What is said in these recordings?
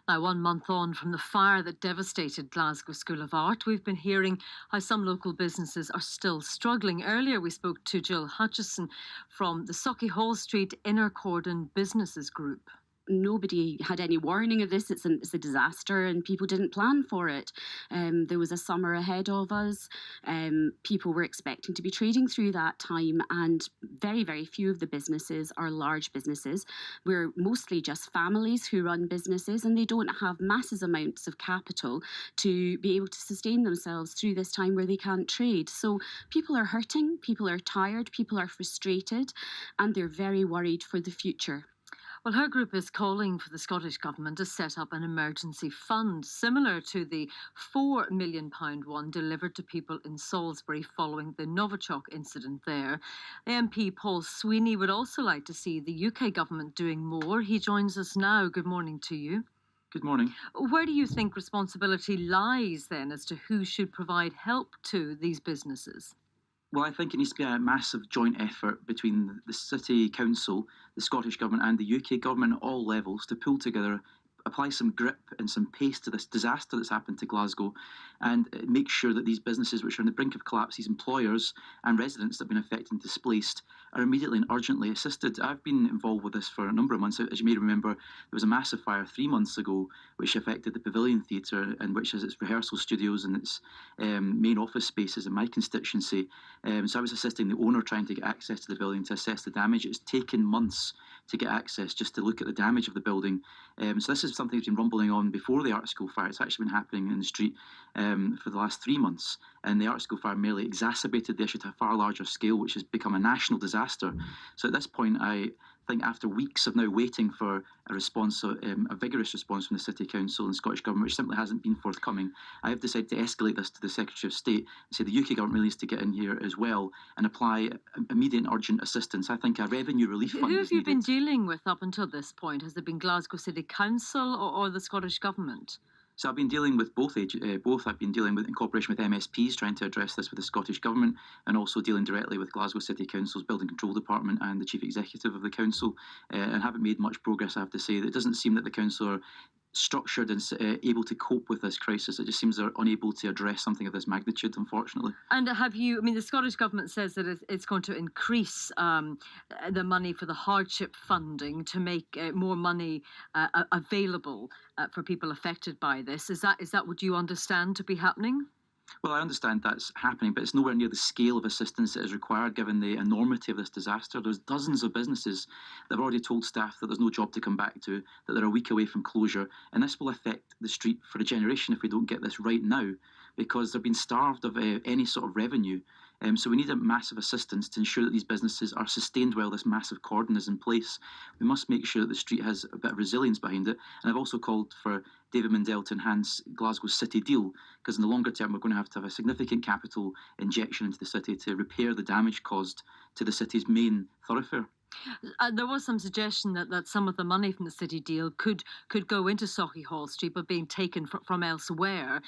Now, 1 month on from the fire that devastated Glasgow School of Art, we've been hearing how some local businesses are still struggling. Earlier, we spoke to Jill Hutchison from the Sauchiehall Street Inner Cordon Businesses Group. Nobody had any warning of this. It's a disaster and people didn't plan for it. There was a summer ahead of us. People were expecting to be trading through that time, and very, very few of the businesses are large businesses. We're mostly just families who run businesses, and they don't have massive amounts of capital to be able to sustain themselves through this time where they can't trade. So people are hurting, people are tired, people are frustrated, and they're very worried for the future. Well, her group is calling for the Scottish Government to set up an emergency fund similar to the £4 million one delivered to people in Salisbury following the Novichok incident there. MP Paul Sweeney would also like to see the UK Government doing more. He joins us now. Good morning to you. Good morning. Where do you think responsibility lies then as to who should provide help to these businesses? Well, I think it needs to be a massive joint effort between the City Council, the Scottish Government and the UK Government at all levels to pull together, apply some grip and some pace to this disaster that's happened to Glasgow, and make sure that these businesses which are on the brink of collapse, these employers and residents that have been affected and displaced, are immediately and urgently assisted. I've been involved with this for a number of months. As you may remember, there was a massive fire 3 months ago which affected the Pavilion Theatre, and which has its rehearsal studios and its main office spaces in my constituency. So I was assisting the owner trying to get access to the building to assess the damage. It's taken months to get access just to look at the damage of the building. So this is something that's been rumbling on before the art school fire. It's actually been happening in the street for the last 3 months, and the art school fire merely exacerbated the issue to a far larger scale, which has become a national disaster. So at this point, I think after weeks of now waiting for a response, a vigorous response from the City Council and Scottish Government, which simply hasn't been forthcoming, I have decided to escalate this to the Secretary of State and say the UK Government really needs to get in here as well and apply immediate and urgent assistance. I think a revenue relief fund Who is have you needed. been dealing with up until this point? Has it been Glasgow City Council or the Scottish Government? So I've been dealing with both. I've been dealing with, in cooperation with MSPs, trying to address this with the Scottish Government, and also dealing directly with Glasgow City Council's Building Control Department and the Chief Executive of the Council, and haven't made much progress, I have to say. It doesn't seem that the Council are structured and able to cope with this crisis. It just seems they're unable to address something of this magnitude, unfortunately. And the Scottish Government says that it's going to increase the money for the hardship funding to make more money available for people affected by this. Is that what you understand to be happening? Well, I understand that's happening, but it's nowhere near the scale of assistance that is required given the enormity of this disaster. There's dozens of businesses that have already told staff that there's no job to come back to, that they're a week away from closure, and this will affect the street for a generation if we don't get this right now, because they've been starved of any sort of revenue. So we need a massive assistance to ensure that these businesses are sustained while this massive cordon is in place. We must make sure that the street has a bit of resilience behind it. And I've also called for David Mundell to enhance Glasgow's city deal, because in the longer term we're going to have a significant capital injection into the city to repair the damage caused to the city's main thoroughfare. There was some suggestion that some of the money from the city deal could go into Sauchiehall Street, but being taken from elsewhere.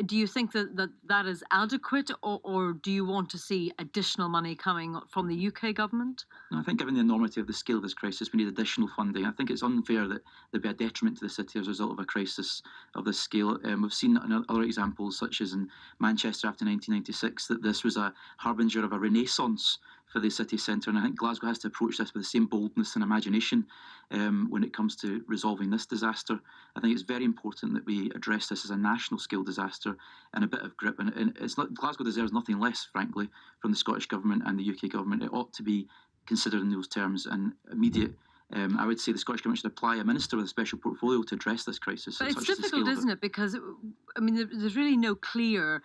Do you think that is adequate, or do you want to see additional money coming from the UK government? No, I think given the enormity of the scale of this crisis, we need additional funding. I think it's unfair that there'd be a detriment to the city as a result of a crisis of this scale. We've seen in other examples, such as in Manchester after 1996, that this was a harbinger of a renaissance for the city centre, and I think Glasgow has to approach this with the same boldness and imagination when it comes to resolving this disaster. I think it's very important that we address this as a national scale disaster and a bit of grip. And it's not, Glasgow deserves nothing less, frankly, from the Scottish Government and the UK Government. It ought to be considered in those terms and immediate. I would say the Scottish Government should apply a minister with a special portfolio to address this crisis. But it's difficult, isn't it? Because there's really no clear,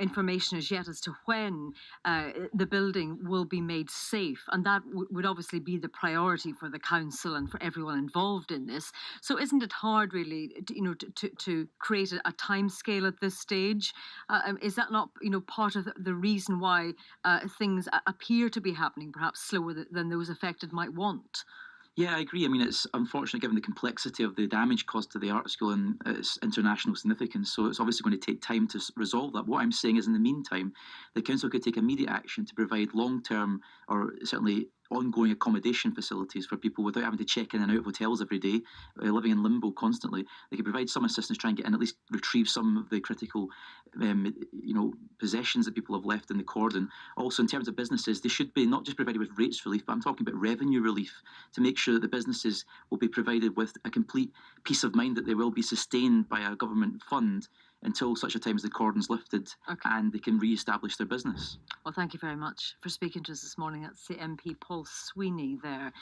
information as yet as to when the building will be made safe, and that would obviously be the priority for the council and for everyone involved in this. So, isn't it hard, really, to create a timescale at this stage? Is that not, part of the reason why things appear to be happening perhaps slower than those affected might want? Yeah, I agree. It's unfortunate given the complexity of the damage caused to the art school and its international significance. So it's obviously going to take time to resolve that. What I'm saying is, in the meantime, the council could take immediate action to provide long-term or certainly ongoing accommodation facilities for people without having to check in and out of hotels every day, living in limbo constantly. They could provide some assistance, try and get in, at least retrieve some of the critical, possessions that people have left in the cordon. Also, in terms of businesses, they should be not just provided with rates relief, but I'm talking about revenue relief to make sure that the businesses will be provided with a complete peace of mind that they will be sustained by a government fund until such a time as the cordon's lifted and they can re-establish their business. Well, thank you very much for speaking to us this morning. That's the MP Paul Sweeney there.